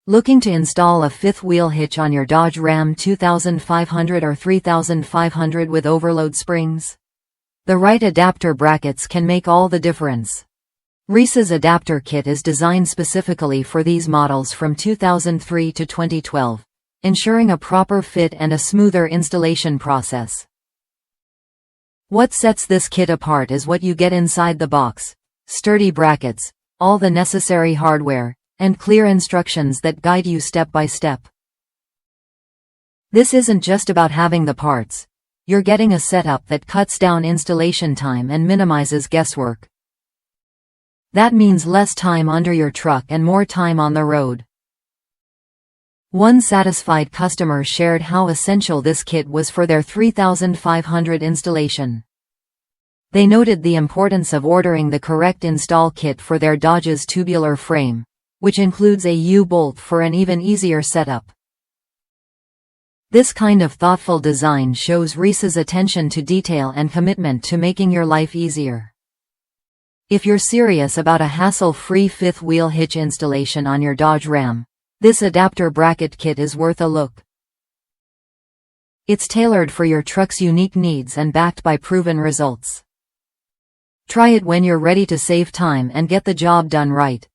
Looking to install a fifth-wheel hitch on your Dodge Ram 2500 or 3500 with overload springs? The right adapter brackets can make all the difference. Reese's adapter kit is designed specifically for these models from 2003 to 2012, ensuring a proper fit and a smoother installation process. What sets this kit apart is what you get inside the box: sturdy brackets, all the necessary hardware, and clear instructions that guide you step by step. This isn't just about having the parts. You're getting a setup that cuts down installation time and minimizes guesswork. That means less time under your truck and more time on the road. One satisfied customer shared how essential this kit was for their 3500 installation. They noted the importance of ordering the correct install kit for their Dodge's tubular frame, which includes a U-bolt for an even easier setup. This kind of thoughtful design shows Reese's attention to detail and commitment to making your life easier. If you're serious about a hassle-free fifth-wheel hitch installation on your Dodge Ram, this adapter bracket kit is worth a look. It's tailored for your truck's unique needs and backed by proven results. Try it when you're ready to save time and get the job done right.